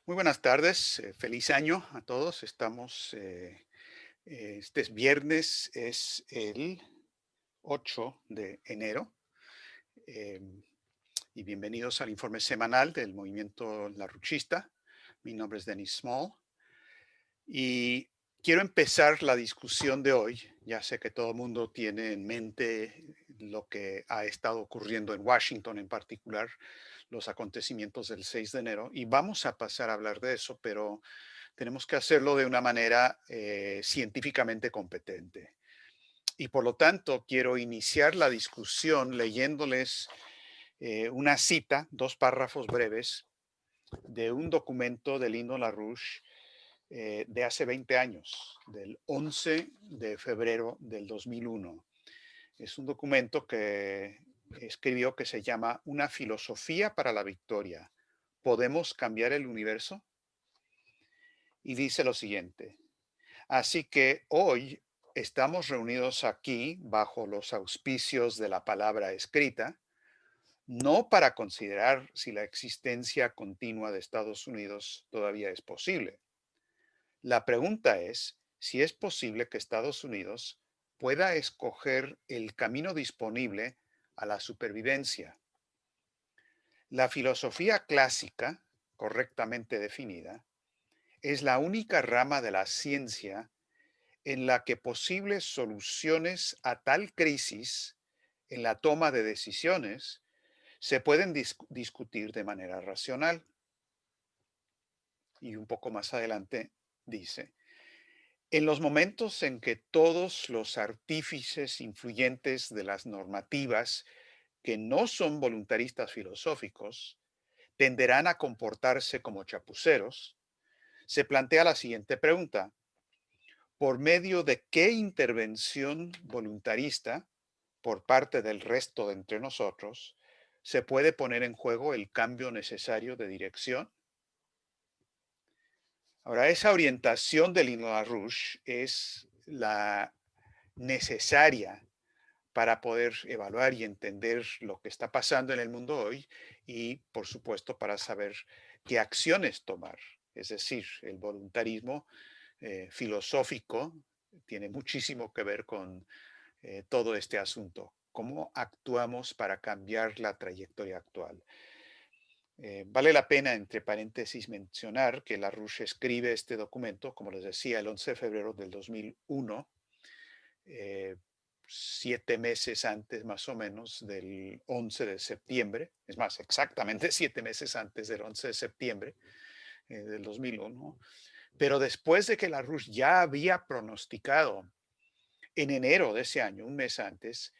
Muy buenas tardes, feliz año a todos. Este es viernes, es el 8 de enero, em, y bienvenidos al informe semanal del movimiento laruchista. Mi nombre es Denis Small y quiero empezar la discusión de hoy. Ya sé que todo el mundo tiene en mente lo que ha estado ocurriendo en Washington en particular, los acontecimientos del 6 de enero, y vamos a pasar a hablar de eso, pero tenemos que hacerlo de una manera científicamente competente. Y por lo tanto, quiero iniciar la discusión leyéndoles una cita, dos párrafos breves, de un documento de Lino LaRouche de hace 20 años, del 11 de febrero del 2001. Es un documento que escribió que se llama Una filosofía para la victoria. ¿Podemos cambiar el universo? Y dice lo siguiente: así que hoy estamos reunidos aquí bajo los auspicios de la palabra escrita, no para considerar si la existencia continua de Estados Unidos todavía es posible. La pregunta es si es posible que Estados Unidos pueda escoger el camino disponible a la supervivencia. La filosofía clásica, correctamente definida, es la única rama de la ciencia en la que posibles soluciones a tal crisis en la toma de decisiones se pueden discutir de manera racional. Y un poco más adelante dice: en los momentos en que todos los artífices influyentes de las normativas que no son voluntaristas filosóficos tenderán a comportarse como chapuceros, se plantea la siguiente pregunta: ¿por medio de qué intervención voluntarista por parte del resto de entre nosotros se puede poner en juego el cambio necesario de dirección? Ahora, esa orientación del Lino LaRouche es la necesaria para poder evaluar y entender lo que está pasando en el mundo hoy y, por supuesto, para saber qué acciones tomar. Es decir, el voluntarismo filosófico tiene muchísimo que ver con todo este asunto. ¿Cómo actuamos para cambiar la trayectoria actual? Vale la pena, entre paréntesis, mencionar que LaRouche escribe este documento, como les decía, el 11 de febrero del 2001, eh, 7 meses antes más o menos del 11 de septiembre, es más, exactamente 7 meses antes del 11 de septiembre del 2001, pero después de que LaRouche ya había pronosticado en enero de ese año, un mes antes,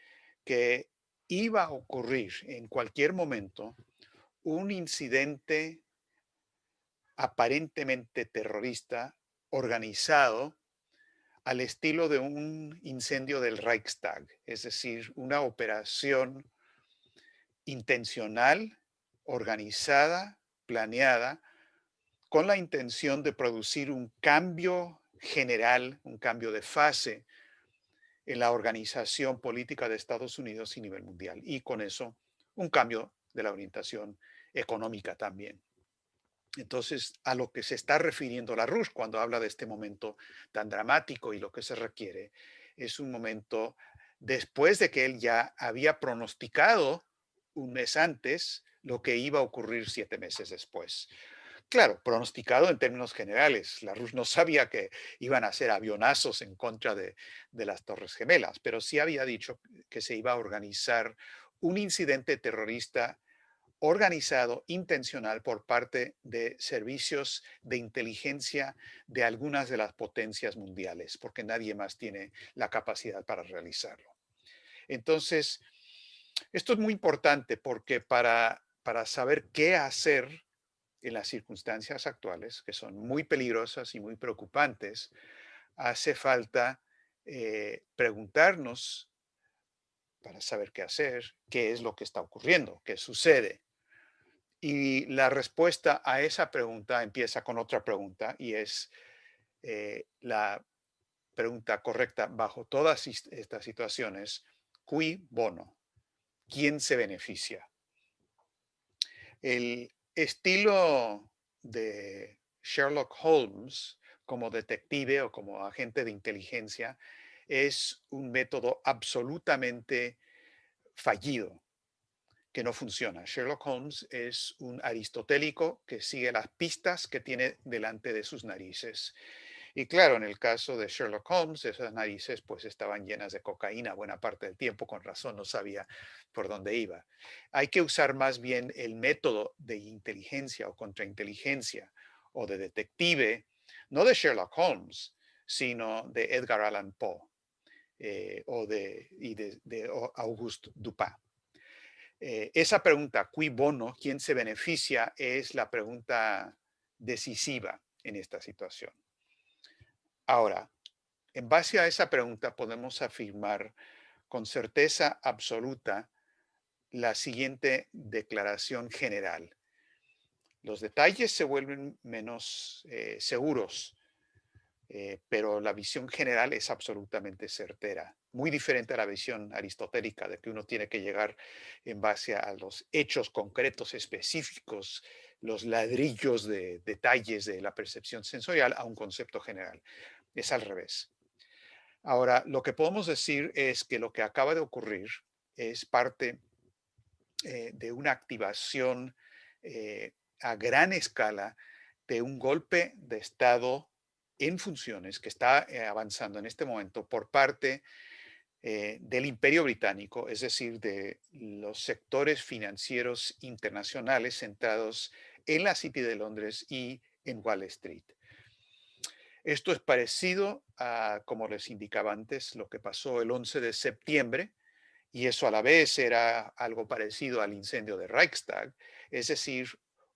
que iba a ocurrir en cualquier momento un incidente aparentemente terrorista organizado al estilo de un incendio del Reichstag, es decir, una operación intencional, organizada, planeada, con la intención de producir un cambio general, un cambio de fase en la organización política de Estados Unidos y nivel mundial. Y con eso, un cambio de la orientación económica también. Entonces, a lo que se está refiriendo LaRouche cuando habla de este momento tan dramático y lo que se requiere es un momento después de que él ya había pronosticado un mes antes lo que iba a ocurrir 7 meses después. Claro, pronosticado en términos generales. LaRouche no sabía que iban a hacer avionazos en contra de las Torres Gemelas, pero sí había dicho que se iba a organizar un incidente terrorista organizado, intencional por parte de servicios de inteligencia de algunas de las potencias mundiales, porque nadie más tiene la capacidad para realizarlo. Entonces, esto es muy importante porque para saber qué hacer en las circunstancias actuales, que son muy peligrosas y muy preocupantes, hace falta preguntarnos, para saber qué hacer, qué es lo que está ocurriendo, qué sucede. Y la respuesta a esa pregunta empieza con otra pregunta y es la pregunta correcta bajo todas estas situaciones: cui bono, ¿quién se beneficia? El estilo de Sherlock Holmes como detective o como agente de inteligencia es un método absolutamente fallido, que no funciona. Sherlock Holmes es un aristotélico que sigue las pistas que tiene delante de sus narices. Y claro, en el caso de Sherlock Holmes, esas narices pues estaban llenas de cocaína buena parte del tiempo, con razón no sabía por dónde iba. Hay que usar más bien el método de inteligencia o contrainteligencia o de detective, no de Sherlock Holmes, sino de Edgar Allan Poe de Auguste Dupin. Esa pregunta, cui bono, ¿quién se beneficia? Es la pregunta decisiva en esta situación. Ahora, en base a esa pregunta podemos afirmar con certeza absoluta la siguiente declaración general. Los detalles se vuelven menos seguros, pero la visión general es absolutamente certera. Muy diferente a la visión aristotélica de que uno tiene que llegar en base a los hechos concretos específicos, los ladrillos de detalles de la percepción sensorial a un concepto general. Es al revés. Ahora, lo que podemos decir es que lo que acaba de ocurrir es parte de una activación a gran escala de un golpe de Estado en funciones que está avanzando en este momento por parte del Imperio Británico, es decir, de los sectores financieros internacionales centrados en la City de Londres y en Wall Street. Esto es parecido a, como les indicaba antes, lo que pasó el 11 de septiembre, y eso a la vez era algo parecido al incendio de Reichstag, es decir,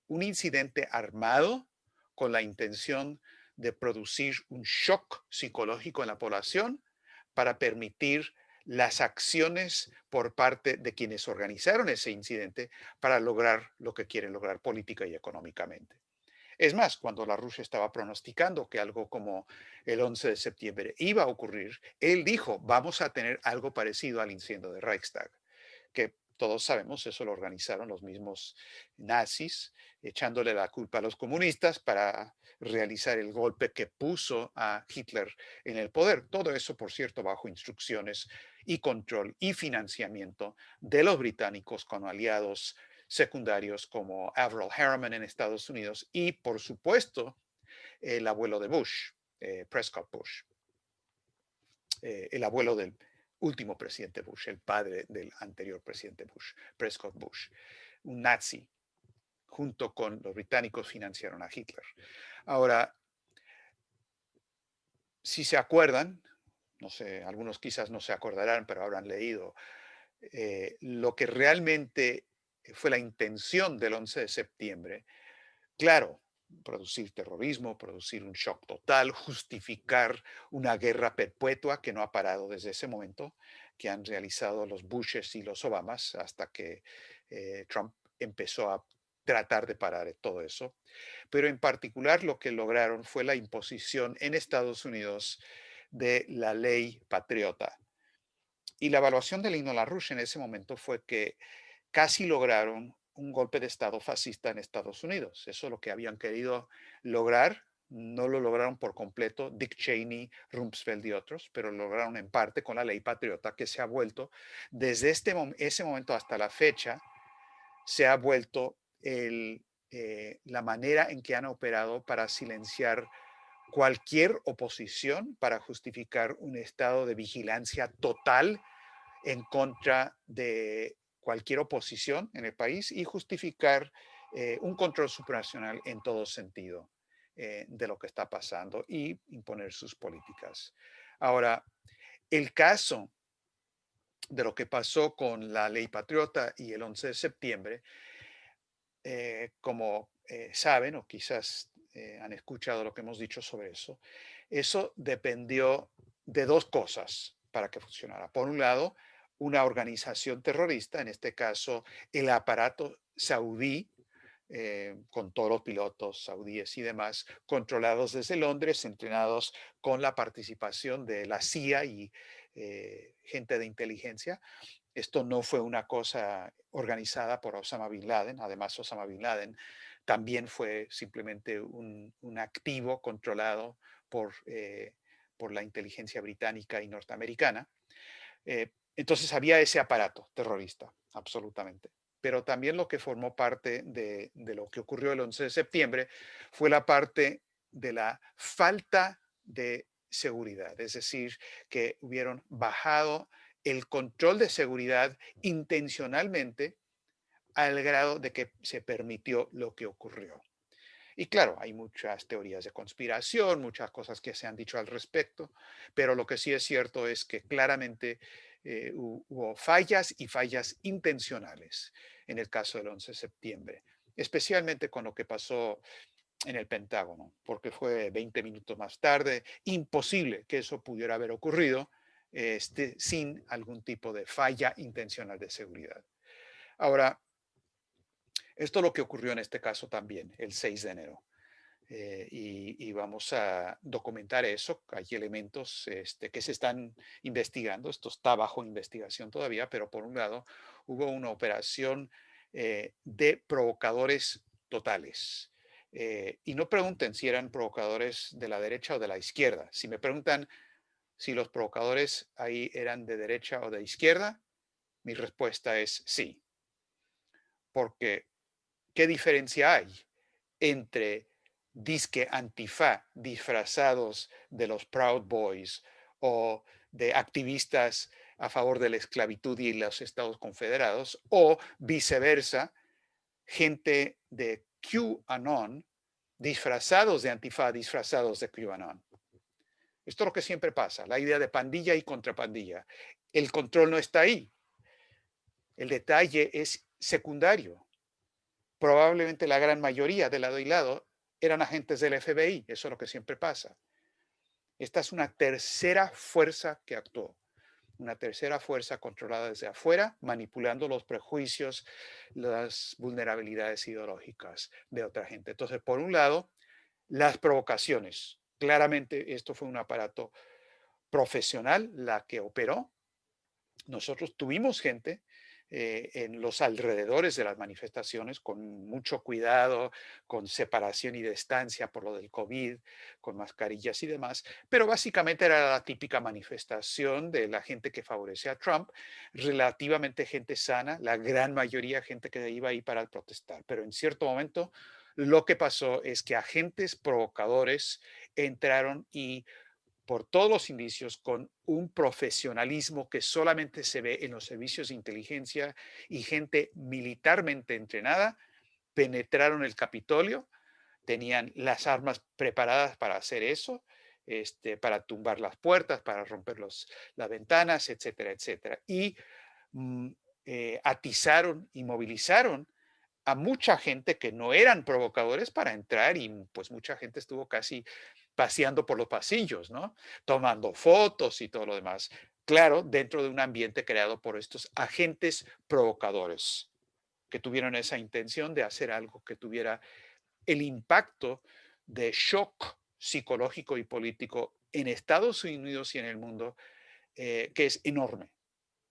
un incidente armado con la intención de producir un shock psicológico en la población para permitir las acciones por parte de quienes organizaron ese incidente para lograr lo que quieren lograr política y económicamente. Es más, cuando la Rusia estaba pronosticando que algo como el 11 de septiembre iba a ocurrir, él dijo, vamos a tener algo parecido al incendio de Reichstag, que todos sabemos, eso lo organizaron los mismos nazis, echándole la culpa a los comunistas para realizar el golpe que puso a Hitler en el poder. Todo eso, por cierto, bajo instrucciones y control y financiamiento de los británicos con aliados secundarios como Averell Harriman en Estados Unidos y, por supuesto, el abuelo de Bush, Prescott Bush, el abuelo del último presidente Bush, el padre del anterior presidente Bush, Prescott Bush, un nazi, junto con los británicos financiaron a Hitler. Ahora, si se acuerdan, no sé, algunos quizás no se acordarán, pero habrán leído, lo que realmente fue la intención del 11 de septiembre. Claro, producir terrorismo, producir un shock total, justificar una guerra perpetua que no ha parado desde ese momento, que han realizado los Bushes y los Obamas hasta que Trump empezó a tratar de parar todo eso. Pero en particular lo que lograron fue la imposición en Estados Unidos de la ley patriota. Y la evaluación del himno a la Rusia en ese momento fue que casi lograron un golpe de Estado fascista en Estados Unidos. Eso es lo que habían querido lograr. No lo lograron por completo Dick Cheney, Rumsfeld y otros, pero lo lograron en parte con la ley patriota que se ha vuelto, desde ese momento hasta la fecha, se ha vuelto la manera en que han operado para silenciar cualquier oposición, para justificar un estado de vigilancia total en contra de cualquier oposición en el país y justificar un control supranacional en todo sentido de lo que está pasando y imponer sus políticas. Ahora, el caso de lo que pasó con la ley patriota y el 11 de septiembre, como saben o quizás han escuchado lo que hemos dicho sobre eso, eso dependió de dos cosas para que funcionara. Por un lado, una organización terrorista, en este caso el aparato saudí, con todos los pilotos saudíes y demás, controlados desde Londres, entrenados con la participación de la CIA y gente de inteligencia. Esto no fue una cosa organizada por Osama Bin Laden. Además, Osama Bin Laden también fue simplemente un activo controlado por la inteligencia británica y norteamericana. Entonces había ese aparato terrorista, absolutamente. Pero también lo que formó parte de lo que ocurrió el 11 de septiembre fue la parte de la falta de seguridad, es decir, que hubieron bajado el control de seguridad intencionalmente al grado de que se permitió lo que ocurrió. Y claro, hay muchas teorías de conspiración, muchas cosas que se han dicho al respecto, pero lo que sí es cierto es que claramente hubo fallas y fallas intencionales en el caso del 11 de septiembre, especialmente con lo que pasó en el Pentágono, porque fue 20 minutos más tarde, imposible que eso pudiera haber ocurrido sin algún tipo de falla intencional de seguridad. Ahora, esto es lo que ocurrió en este caso también, el 6 de enero. Y vamos a documentar eso. Hay elementos que se están investigando. Esto está bajo investigación todavía, pero por un lado hubo una operación de provocadores totales. Y no pregunten si eran provocadores de la derecha o de la izquierda. Si me preguntan si los provocadores ahí eran de derecha o de izquierda, mi respuesta es sí. Porque, ¿qué diferencia hay entre disque antifa disfrazados de los Proud Boys o de activistas a favor de la esclavitud y los Estados Confederados, o viceversa, gente de QAnon disfrazados de antifa, disfrazados de QAnon? Esto es lo que siempre pasa, la idea de pandilla y contrapandilla. El control no está ahí. El detalle es secundario. Probablemente la gran mayoría de lado y lado eran agentes del FBI, eso es lo que siempre pasa. Esta es una tercera fuerza que actuó, una tercera fuerza controlada desde afuera, manipulando los prejuicios, las vulnerabilidades ideológicas de otra gente. Entonces, por un lado, las provocaciones. Claramente esto fue un aparato profesional la que operó. Nosotros tuvimos gente en los alrededores de las manifestaciones con mucho cuidado, con separación y distancia por lo del COVID, con mascarillas y demás, pero básicamente era la típica manifestación de la gente que favorece a Trump, relativamente gente sana, la gran mayoría gente que iba ahí para protestar, pero en cierto momento lo que pasó es que agentes provocadores entraron y por todos los indicios, con un profesionalismo que solamente se ve en los servicios de inteligencia y gente militarmente entrenada, penetraron el Capitolio, tenían las armas preparadas para hacer eso, para tumbar las puertas, para romper las ventanas, etcétera, etcétera. Y mm, atizaron y movilizaron a mucha gente que no eran provocadores para entrar y pues mucha gente estuvo casi paseando por los pasillos, ¿no? Tomando fotos y todo lo demás. Claro, dentro de un ambiente creado por estos agentes provocadores que tuvieron esa intención de hacer algo que tuviera el impacto de shock psicológico y político en Estados Unidos y en el mundo, que es enorme.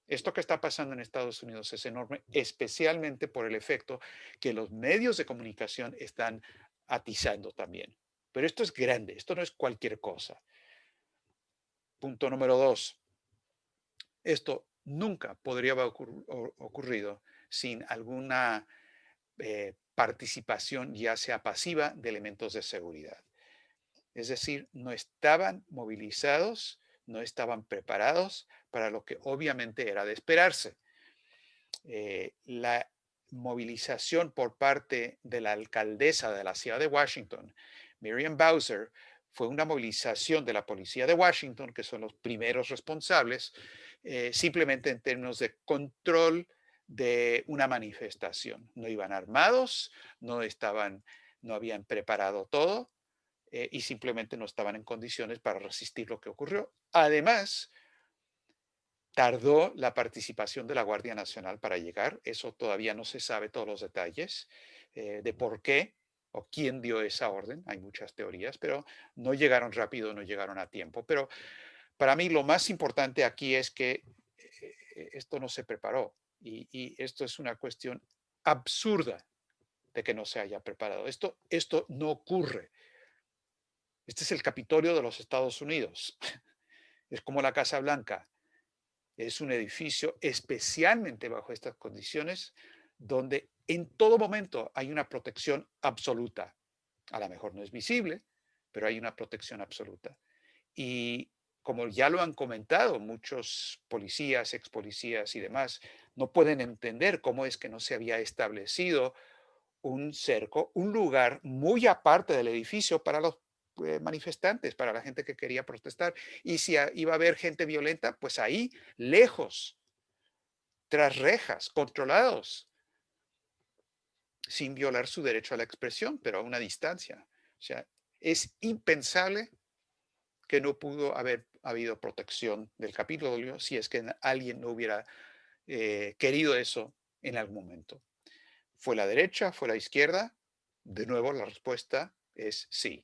Esto que está pasando en Estados Unidos es enorme, especialmente por el efecto que los medios de comunicación están atizando también. Pero esto es grande, esto no es cualquier cosa. Punto número dos, esto nunca podría haber ocurrido sin alguna participación, ya sea pasiva, de elementos de seguridad. Es decir, no estaban movilizados, no estaban preparados para lo que obviamente era de esperarse. La movilización por parte de la alcaldesa de la ciudad de Washington, Miriam Bowser, fue una movilización de la policía de Washington, que son los primeros responsables, simplemente en términos de control de una manifestación. No iban armados, no habían preparado todo y simplemente no estaban en condiciones para resistir lo que ocurrió. Además, tardó la participación de la Guardia Nacional para llegar. Eso todavía no se sabe todos los detalles de por qué o quién dio esa orden. Hay muchas teorías, pero no llegaron rápido, no llegaron a tiempo. Pero para mí lo más importante aquí es que esto no se preparó y esto es una cuestión absurda de que no se haya preparado. Esto no ocurre. Este es el Capitolio de los Estados Unidos. Es como la Casa Blanca. Es un edificio especialmente bajo estas condiciones donde en todo momento hay una protección absoluta. A lo mejor no es visible, pero hay una protección absoluta. Y como ya lo han comentado muchos policías, ex policías y demás, no pueden entender cómo es que no se había establecido un cerco, un lugar muy aparte del edificio para los manifestantes, para la gente que quería protestar. Y si iba a haber gente violenta, pues ahí, lejos, tras rejas, controlados, sin violar su derecho a la expresión, pero a una distancia. O sea, es impensable que no pudo haber habido protección del Capitolio si es que alguien no hubiera querido eso en algún momento. ¿Fue la derecha? ¿Fue la izquierda? De nuevo, la respuesta es sí,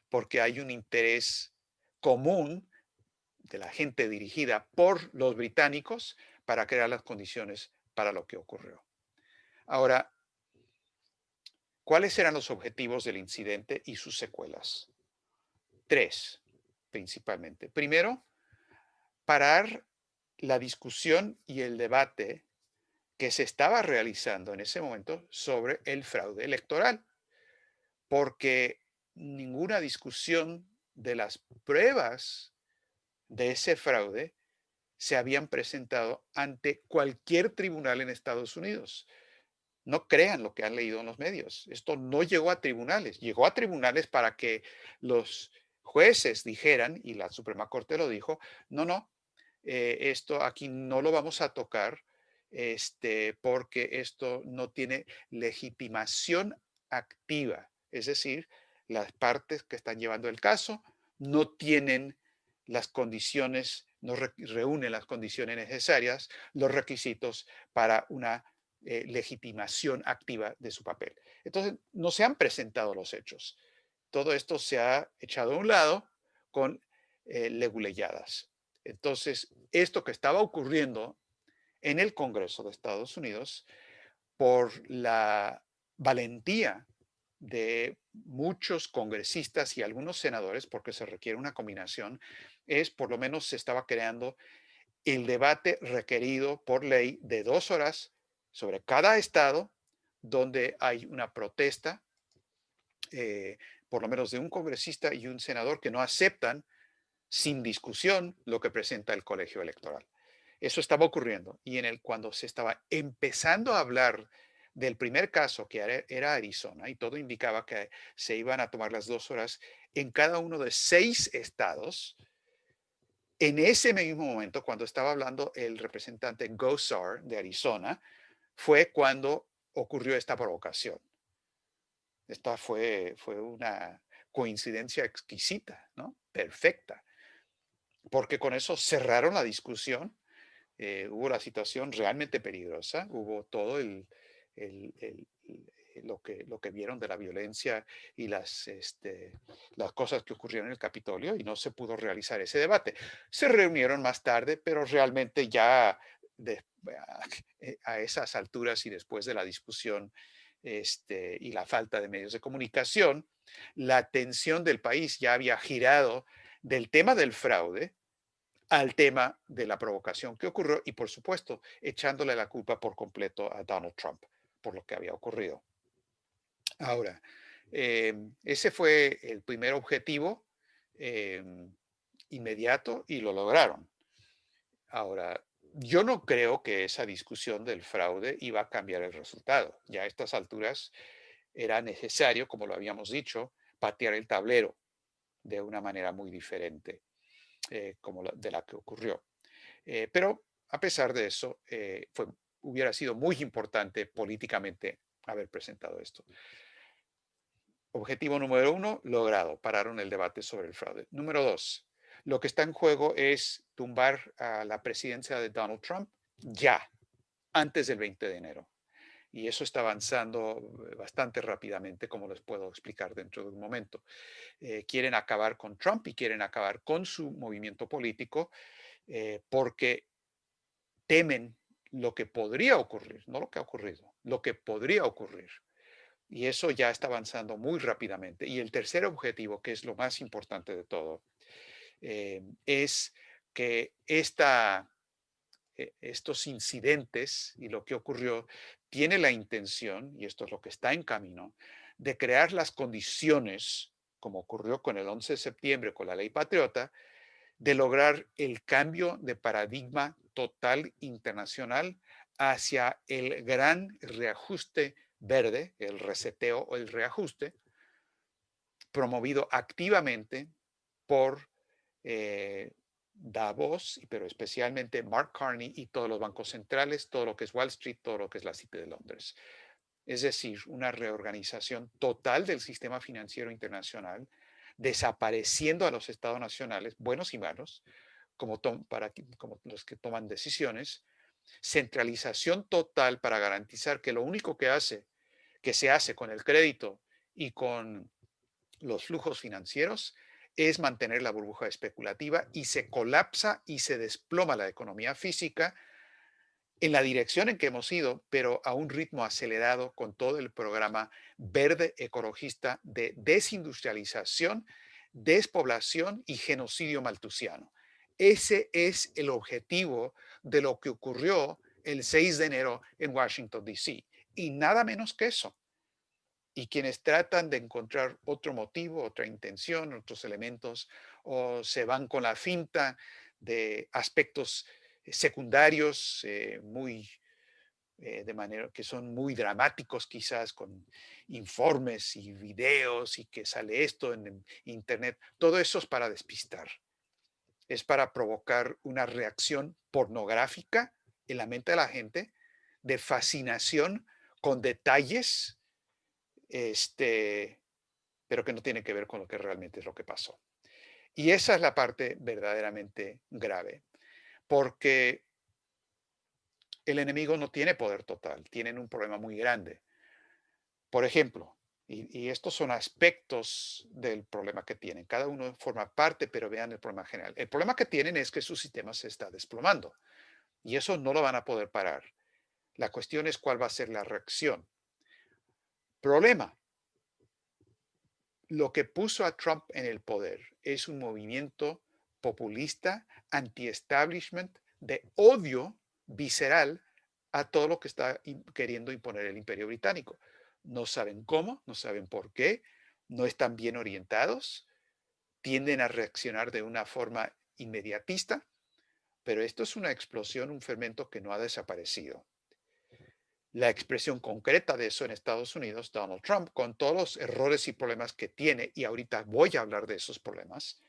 porque hay un interés común de la gente dirigida por los británicos para crear las condiciones para lo que ocurrió. Ahora, ¿cuáles eran los objetivos del incidente y sus secuelas? Tres, principalmente. Primero, parar la discusión y el debate que se estaba realizando en ese momento sobre el fraude electoral, porque ninguna discusión de las pruebas de ese fraude se habían presentado ante cualquier tribunal en Estados Unidos. No crean lo que han leído en los medios. Esto no llegó a tribunales. Llegó a tribunales para que los jueces dijeran, y la Suprema Corte lo dijo, no, esto aquí no lo vamos a tocar porque esto no tiene legitimación activa. Es decir, las partes que están llevando el caso no tienen las condiciones, no reúnen las condiciones necesarias, los requisitos para una legitimación activa de su papel. Entonces, no se han presentado los hechos. Todo esto se ha echado a un lado con leguleyadas. Entonces, esto que estaba ocurriendo en el Congreso de Estados Unidos, por la valentía de muchos congresistas y algunos senadores, porque se requiere una combinación, es por lo menos se estaba creando el debate requerido por ley de 2 horas sobre cada estado donde hay una protesta, por lo menos de un congresista y un senador que no aceptan sin discusión lo que presenta el colegio electoral. Eso estaba ocurriendo y cuando se estaba empezando a hablar del primer caso, que era Arizona, y todo indicaba que se iban a tomar las 2 horas en cada uno de 6 estados, en ese mismo momento, cuando estaba hablando el representante Gosar de Arizona, fue cuando ocurrió esta provocación. Esta fue una coincidencia exquisita, ¿no? Perfecta, porque con eso cerraron la discusión. Hubo la situación realmente peligrosa, hubo todo lo que vieron de la violencia y las cosas que ocurrieron en el Capitolio y no se pudo realizar ese debate. Se reunieron más tarde, pero realmente ya de- a esas alturas y después de la discusión y la falta de medios de comunicación, la atención del país ya había girado del tema del fraude al tema de la provocación que ocurrió y, por supuesto, echándole la culpa por completo a Donald Trump por lo que había ocurrido. Ahora, ese fue el primer objetivo eh, inmediato y lo lograron. Ahora, yo no creo que esa discusión del fraude iba a cambiar el resultado. Ya a estas alturas era necesario, como lo habíamos dicho, patear el tablero de una manera muy diferente como de la que ocurrió. Pero a pesar de eso, hubiera sido muy importante políticamente haber presentado esto. Objetivo número uno, logrado. Pararon el debate sobre el fraude. Número dos, lo que está en juego es tumbar a la presidencia de Donald Trump ya, antes del 20 de enero. Y eso está avanzando bastante rápidamente, como les puedo explicar dentro de un momento. Quieren acabar con Trump y quieren acabar con su movimiento político porque temen lo que podría ocurrir, no lo que ha ocurrido, lo que podría ocurrir. Y eso ya está avanzando muy rápidamente. Y el tercer objetivo, que es lo más importante de todo, es que estos incidentes y lo que ocurrió tiene la intención, y esto es lo que está en camino, de crear las condiciones, como ocurrió con el 11 de septiembre con la Ley Patriota, de lograr el cambio de paradigma total internacional hacia el gran reajuste verde, el reseteo o el reajuste, promovido activamente por eh, Davos, pero especialmente Mark Carney y todos los bancos centrales, todo lo que es Wall Street, todo lo que es la City de Londres. Es decir, una reorganización total del sistema financiero internacional, desapareciendo a los estados nacionales, buenos y malos, como los que toman decisiones, centralización total para garantizar que lo único que se hace con el crédito y con los flujos financieros es mantener la burbuja especulativa y se colapsa y se desploma la economía física en la dirección en que hemos ido, pero a un ritmo acelerado con todo el programa verde ecologista de desindustrialización, despoblación y genocidio maltusiano. Ese es el objetivo de lo que ocurrió el 6 de enero en Washington, D.C. Y nada menos que eso. Y quienes tratan de encontrar otro motivo, otra intención, otros elementos, o se van con la finta de aspectos secundarios de manera que son muy dramáticos quizás con informes y videos y que sale esto en internet, todo eso es para despistar, es para provocar una reacción pornográfica en la mente de la gente de fascinación con detalles, este, pero que no tiene que ver con lo que realmente es lo que pasó. Y esa es la parte verdaderamente grave, porque el enemigo no tiene poder total, tienen un problema muy grande. Por ejemplo, y estos son aspectos del problema que tienen, cada uno forma parte, pero vean el problema general. El problema que tienen es que su sistema se está desplomando y eso no lo van a poder parar. La cuestión es cuál va a ser la reacción. Problema, lo que puso a Trump en el poder es un movimiento populista, anti-establishment, de odio visceral a todo lo que está queriendo imponer el imperio británico. No saben cómo, no saben por qué, no están bien orientados, tienden a reaccionar de una forma inmediatista, pero esto es una explosión, un fermento que no ha desaparecido. La expresión concreta de eso en Estados Unidos, Donald Trump, con todos los errores y problemas que tiene, y ahorita voy a hablar de esos problemas,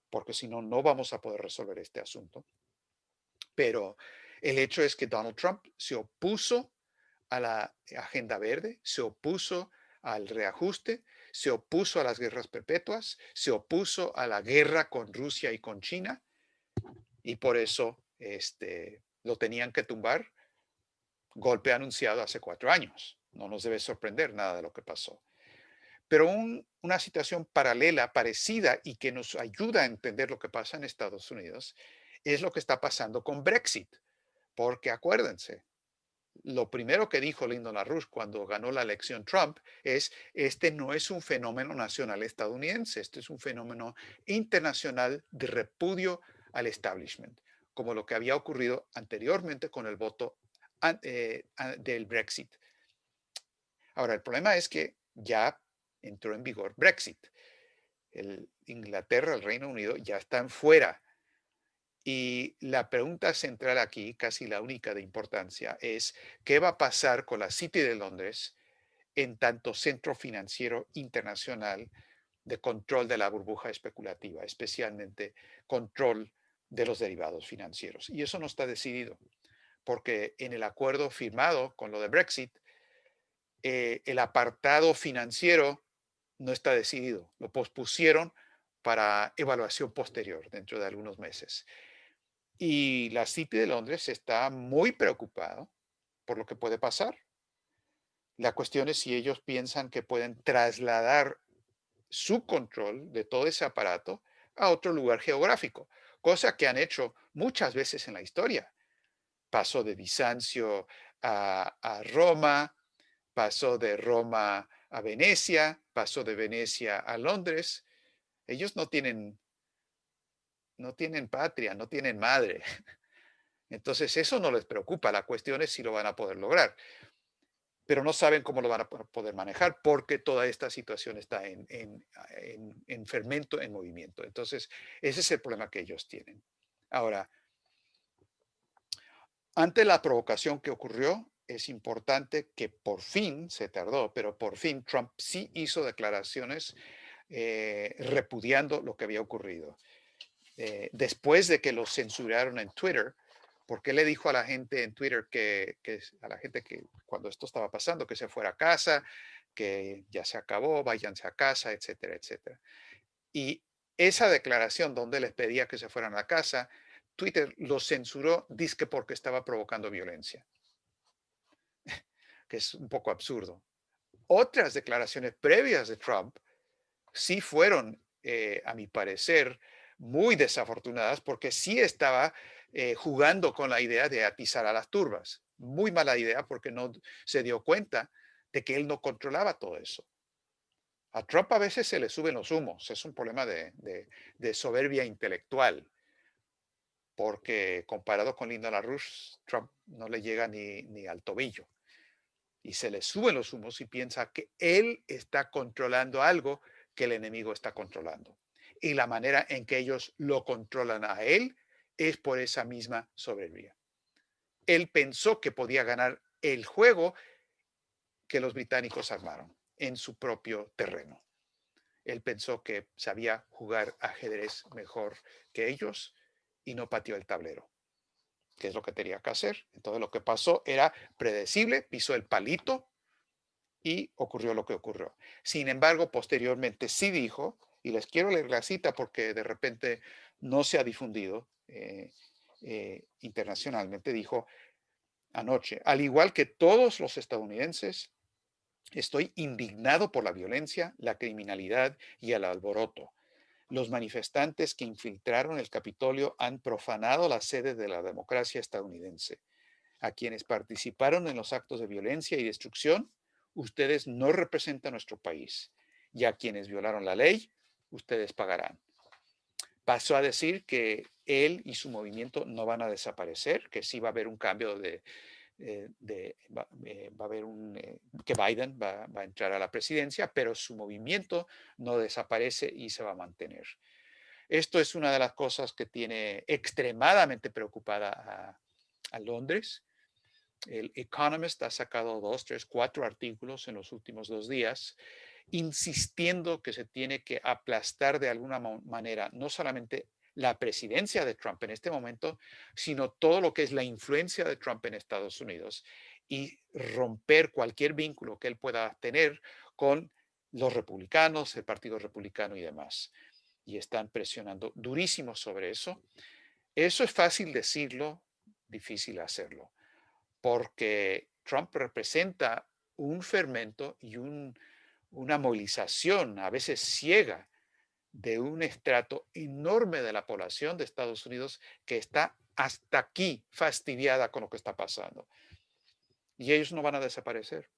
porque si no, no vamos a poder resolver este asunto. Pero el hecho es que Donald Trump se opuso a la agenda verde, se opuso al reajuste, se opuso a las guerras perpetuas, se opuso a la guerra con Rusia y con China, y por eso lo tenían que tumbar. Golpe anunciado hace 4 años. No nos debe sorprender nada de lo que pasó. Pero una situación paralela, parecida y que nos ayuda a entender lo que pasa en Estados Unidos es lo que está pasando con Brexit. Porque acuérdense, lo primero que dijo Lyndon LaRouche cuando ganó la elección Trump es, este no es un fenómeno nacional estadounidense, este es un fenómeno internacional de repudio al establishment, como lo que había ocurrido anteriormente con el voto del Brexit. Ahora, el problema es que ya entró en vigor Brexit. Inglaterra, el Reino Unido, ya están fuera. Y la pregunta central aquí, casi la única de importancia, es ¿qué va a pasar con la City de Londres en tanto centro financiero internacional de control de la burbuja especulativa, especialmente control de los derivados financieros? Y eso no está decidido, porque en el acuerdo firmado con lo de Brexit, el apartado financiero no está decidido, lo pospusieron para evaluación posterior dentro de algunos meses. Y la City de Londres está muy preocupado por lo que puede pasar. La cuestión es si ellos piensan que pueden trasladar su control de todo ese aparato a otro lugar geográfico, cosa que han hecho muchas veces en la historia. Pasó de Bizancio a Roma, pasó de Roma a Venecia, pasó de Venecia a Londres. Ellos no tienen patria, no tienen madre. Entonces eso no les preocupa, la cuestión es si lo van a poder lograr, pero no saben cómo lo van a poder manejar porque toda esta situación está en fermento, en movimiento. Entonces ese es el problema que ellos tienen. Ahora, ante la provocación que ocurrió, es importante que por fin, se tardó, pero por fin Trump sí hizo declaraciones repudiando lo que había ocurrido. Después de que lo censuraron en Twitter, porque le dijo a la gente en Twitter a la gente que cuando esto estaba pasando, que se fuera a casa, que ya se acabó, váyanse a casa, etcétera, etcétera. Y esa declaración donde les pedía que se fueran a casa, Twitter lo censuró, dizque porque estaba provocando violencia, que es un poco absurdo. Otras declaraciones previas de Trump sí fueron, a mi parecer, muy desafortunadas porque sí estaba jugando con la idea de atizar a las turbas. Muy mala idea porque no se dio cuenta de que él no controlaba todo eso. A Trump a veces se le suben los humos, es un problema de soberbia intelectual, porque comparado con Linda LaRouche, Trump no le llega ni al tobillo. Y se le suben los humos y piensa que él está controlando algo que el enemigo está controlando. Y la manera en que ellos lo controlan a él es por esa misma soberbia. Él pensó que podía ganar el juego que los británicos armaron en su propio terreno. Él pensó que sabía jugar ajedrez mejor que ellos y no pateó el tablero, que es lo que tenía que hacer. Entonces lo que pasó era predecible, pisó el palito y ocurrió lo que ocurrió. Sin embargo, posteriormente sí dijo, y les quiero leer la cita porque de repente no se ha difundido internacionalmente, dijo anoche, al igual que todos los estadounidenses, estoy indignado por la violencia, la criminalidad y el alboroto. Los manifestantes que infiltraron el Capitolio han profanado la sede de la democracia estadounidense. A quienes participaron en los actos de violencia y destrucción, ustedes no representan nuestro país. Y a quienes violaron la ley, ustedes pagarán. Pasó a decir que él y su movimiento no van a desaparecer, que sí va a haber un cambio va a haber que Biden va a entrar a la presidencia, pero su movimiento no desaparece y se va a mantener. Esto es una de las cosas que tiene extremadamente preocupada a Londres. El Economist ha sacado 2, 3, 4 artículos en los últimos 2 días, insistiendo que se tiene que aplastar de alguna manera no solamente la presidencia de Trump en este momento, sino todo lo que es la influencia de Trump en Estados Unidos y romper cualquier vínculo que él pueda tener con los republicanos, el Partido Republicano y demás. Y están presionando durísimo sobre eso. Eso es fácil decirlo, difícil hacerlo porque Trump representa un fermento y una movilización, a veces ciega, de un estrato enorme de la población de Estados Unidos que está hasta aquí fastidiada con lo que está pasando. Y ellos no van a desaparecer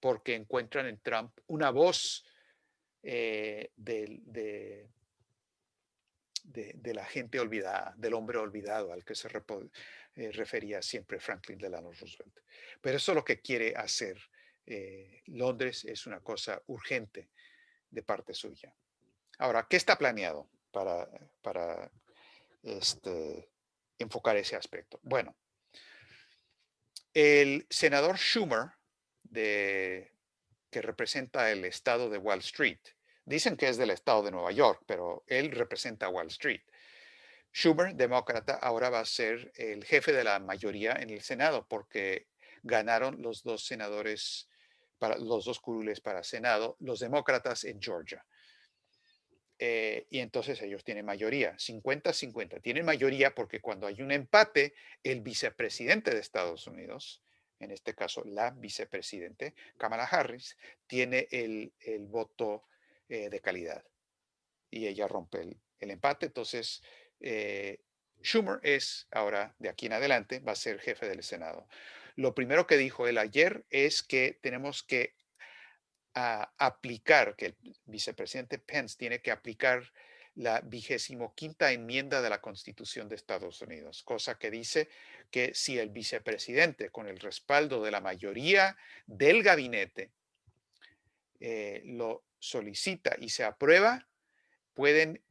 porque encuentran en Trump una voz de la gente olvidada, del hombre olvidado al que se refería siempre Franklin Delano Roosevelt. Pero eso es lo que quiere hacer Londres, es una cosa urgente de parte suya. Ahora, ¿qué está planeado para enfocar ese aspecto? Bueno, el senador Schumer, que representa el estado de Wall Street, dicen que es del estado de Nueva York, pero él representa Wall Street. Schumer, demócrata, ahora va a ser el jefe de la mayoría en el Senado porque ganaron los dos senadores, los dos curules para Senado, los demócratas en Georgia. Y entonces ellos tienen mayoría, 50-50. Tienen mayoría porque cuando hay un empate, el vicepresidente de Estados Unidos, en este caso la vicepresidente Kamala Harris, tiene el voto de calidad y ella rompe el empate. Entonces, Schumer es ahora, de aquí en adelante, va a ser jefe del Senado. Lo primero que dijo él ayer es que tenemos que aplicar, que el vicepresidente Pence tiene que aplicar la 25ª enmienda de la Constitución de Estados Unidos, cosa que dice que si el vicepresidente, con el respaldo de la mayoría del gabinete, lo solicita y se aprueba, pueden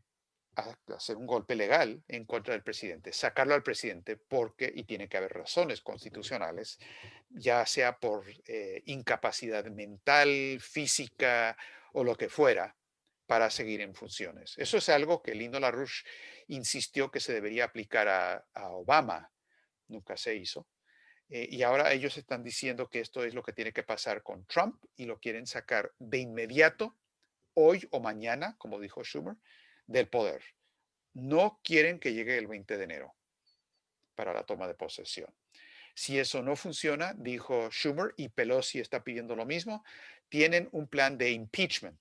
hacer un golpe legal en contra del presidente, sacarlo al presidente porque, y tiene que haber razones constitucionales, ya sea por incapacidad mental, física o lo que fuera, para seguir en funciones. Eso es algo que Lyndon LaRouche insistió que se debería aplicar a Obama, nunca se hizo. Y ahora ellos están diciendo que esto es lo que tiene que pasar con Trump y lo quieren sacar de inmediato, hoy o mañana, como dijo Schumer, del poder. No quieren que llegue el 20 de enero para la toma de posesión. Si eso no funciona, dijo Schumer, y Pelosi está pidiendo lo mismo, tienen un plan de impeachment,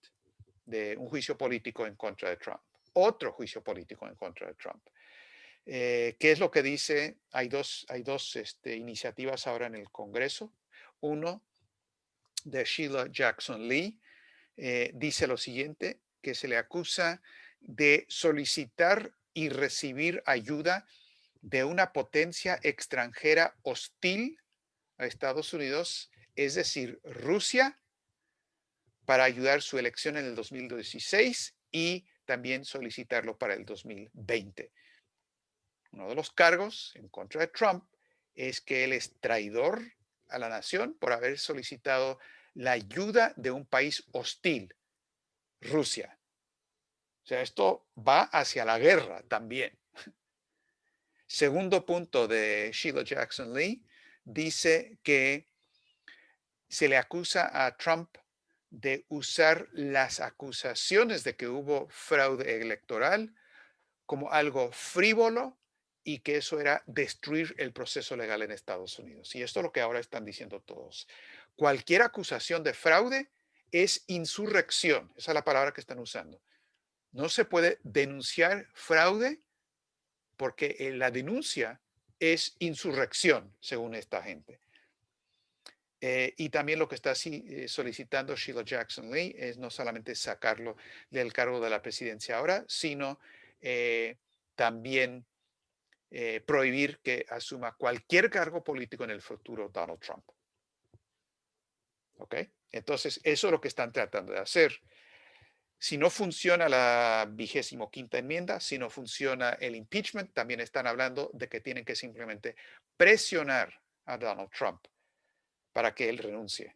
de un juicio político en contra de Trump. Otro juicio político en contra de Trump. ¿Qué es lo que dice? Hay dos iniciativas ahora en el Congreso. Uno de Sheila Jackson Lee dice lo siguiente, que se le acusa de solicitar y recibir ayuda de una potencia extranjera hostil a Estados Unidos, es decir, Rusia, para ayudar su elección en el 2016 y también solicitarlo para el 2020. Uno de los cargos en contra de Trump es que él es traidor a la nación por haber solicitado la ayuda de un país hostil, Rusia. O sea, esto va hacia la guerra también. Segundo punto de Sheila Jackson Lee, dice que se le acusa a Trump de usar las acusaciones de que hubo fraude electoral como algo frívolo y que eso era destruir el proceso legal en Estados Unidos. Y esto es lo que ahora están diciendo todos. Cualquier acusación de fraude es insurrección. Esa es la palabra que están usando. No se puede denunciar fraude porque la denuncia es insurrección, según esta gente. Y también lo que está solicitando Sheila Jackson Lee es no solamente sacarlo del cargo de la presidencia ahora, sino también prohibir que asuma cualquier cargo político en el futuro Donald Trump. ¿Ok? Entonces, eso es lo que están tratando de hacer. Si no funciona la 25ª enmienda, si no funciona el impeachment, también están hablando de que tienen que simplemente presionar a Donald Trump para que él renuncie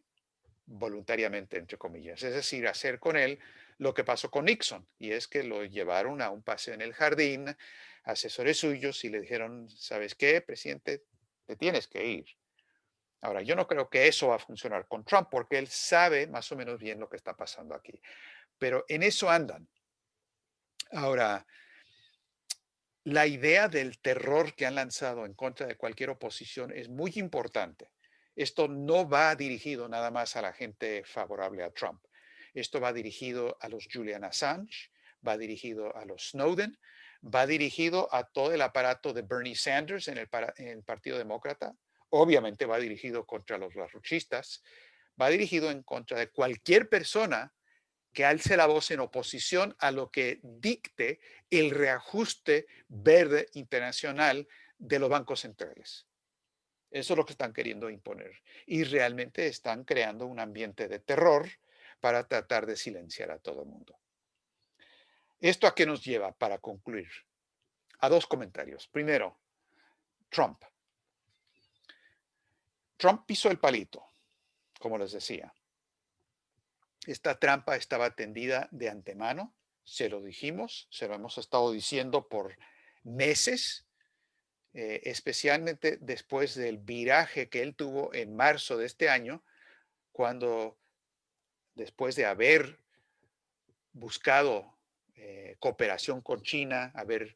voluntariamente, entre comillas. Es decir, hacer con él lo que pasó con Nixon, y es que lo llevaron a un paseo en el jardín, asesores suyos, y le dijeron, ¿sabes qué, presidente? Te tienes que ir. Ahora, yo no creo que eso va a funcionar con Trump, porque él sabe más o menos bien lo que está pasando aquí. Pero en eso andan. Ahora, la idea del terror que han lanzado en contra de cualquier oposición es muy importante. Esto no va dirigido nada más a la gente favorable a Trump. Esto va dirigido a los Julian Assange, va dirigido a los Snowden, va dirigido a todo el aparato de Bernie Sanders en el Partido Demócrata. Obviamente va dirigido contra los larruchistas, va dirigido en contra de cualquier persona que alce la voz en oposición a lo que dicte el reajuste verde internacional de los bancos centrales. Eso es lo que están queriendo imponer. Y realmente están creando un ambiente de terror para tratar de silenciar a todo el mundo. ¿Esto a qué nos lleva para concluir? A dos comentarios. Primero, Trump. Trump pisó el palito, como les decía. Esta trampa estaba tendida de antemano, se lo dijimos, se lo hemos estado diciendo por meses, especialmente después del viraje que él tuvo en marzo de este año, cuando después de haber buscado cooperación con China, haber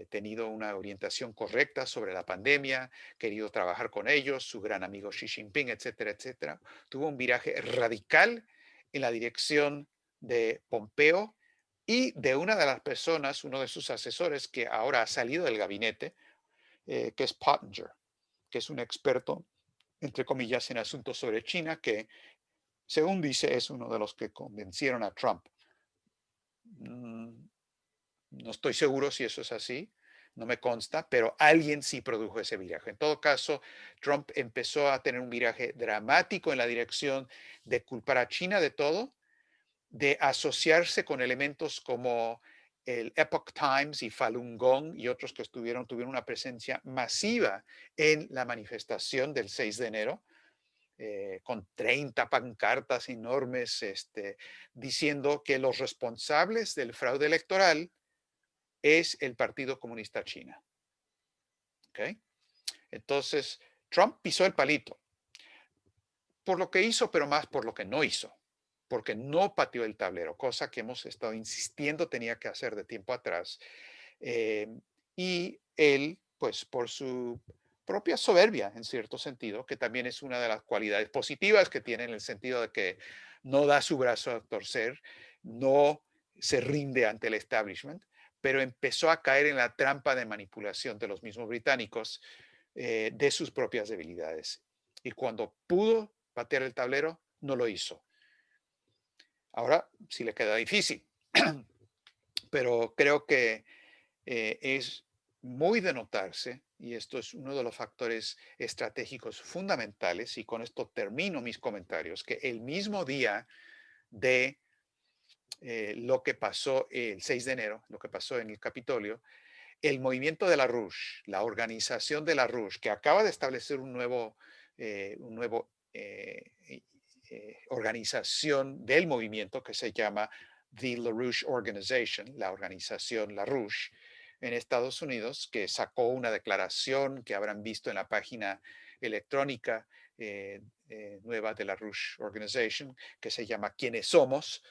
tenido una orientación correcta sobre la pandemia, querido trabajar con ellos, su gran amigo Xi Jinping, etcétera, etcétera, tuvo un viraje radical en la dirección de Pompeo y de una de las personas, uno de sus asesores que ahora ha salido del gabinete, que es Pottinger, que es un experto entre comillas, en asuntos sobre China, que según dice es uno de los que convencieron a Trump. Mm, No estoy seguro si eso es así, no me consta, pero alguien sí produjo ese viraje. En todo caso, Trump empezó a tener un viraje dramático en la dirección de culpar a China de todo, de asociarse con elementos como el Epoch Times y Falun Gong y otros que tuvieron una presencia masiva en la manifestación del 6 de enero, con 30 pancartas enormes diciendo que los responsables del fraude electoral es el Partido Comunista China. ¿Okay? Entonces, Trump pisó el palito por lo que hizo, pero más por lo que no hizo, porque no pateó el tablero, cosa que hemos estado insistiendo tenía que hacer de tiempo atrás. Eh, y él, pues por su propia soberbia, en cierto sentido, que también es una de las cualidades positivas que tiene en el sentido de que no da su brazo a torcer, no se rinde ante el establishment, pero empezó a caer en la trampa de manipulación de los mismos británicos de sus propias debilidades. Y cuando pudo patear el tablero, no lo hizo. Ahora sí le queda difícil, pero creo que es muy de notarse, y esto es uno de los factores estratégicos fundamentales, y con esto termino mis comentarios, que el mismo día de lo que pasó el 6 de enero, lo que pasó en el Capitolio, el movimiento de la RUSH, la organización de la RUSH, que acaba de establecer un nuevo organización del movimiento que se llama The LaRouche Organization, la organización LaRouche, en Estados Unidos, que sacó una declaración que habrán visto en la página electrónica nueva de la LaRouche Organization, que se llama ¿Quiénes somos?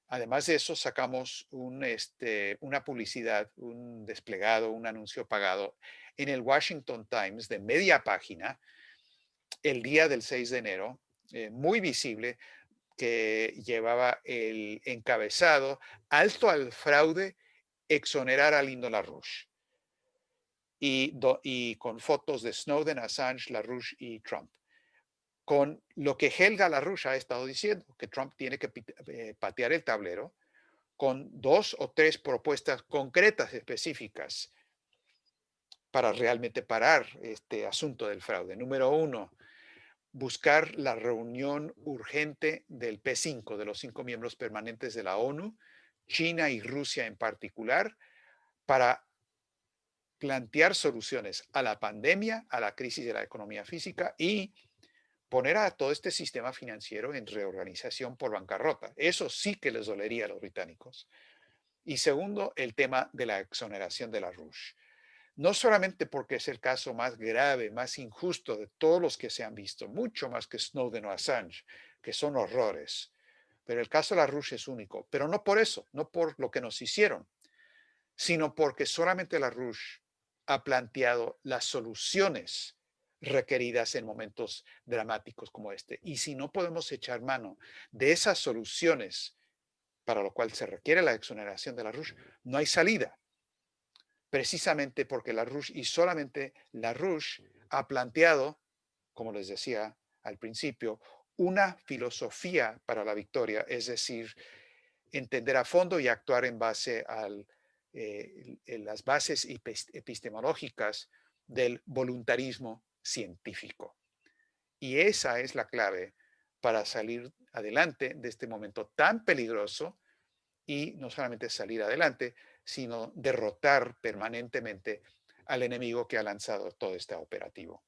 Además de eso, sacamos una publicidad, un desplegado, un anuncio pagado en el Washington Times de media página el día del 6 de enero, muy visible, que llevaba el encabezado "Alto al fraude, exonerar a Lindo LaRouche", y con fotos de Snowden, Assange, LaRouche y Trump, con lo que Helga LaRouche ha estado diciendo, que Trump tiene que patear el tablero con 2 o 3 propuestas concretas, específicas, para realmente parar este asunto del fraude. Número 1, buscar la reunión urgente del P5, de los 5 miembros permanentes de la ONU, China y Rusia en particular, para plantear soluciones a la pandemia, a la crisis de la economía física y poner a todo este sistema financiero en reorganización por bancarrota. Eso sí que les dolería a los británicos. Y segundo, el tema de la exoneración de la RUSH. No solamente porque es el caso más grave, más injusto de todos los que se han visto, mucho más que Snowden o Assange, que son horrores. Pero el caso de la RUSH es único. Pero no por eso, no por lo que nos hicieron, sino porque solamente la RUSH ha planteado las soluciones requeridas en momentos dramáticos como este. Y si no podemos echar mano de esas soluciones para lo cual se requiere la exoneración de la RUSH, no hay salida. Precisamente porque la RUSH y solamente la RUSH ha planteado, como les decía al principio, una filosofía para la victoria, es decir, entender a fondo y actuar en base en las bases epistemológicas del voluntarismo científico. Y esa es la clave para salir adelante de este momento tan peligroso y no solamente salir adelante, sino derrotar permanentemente al enemigo que ha lanzado todo este operativo.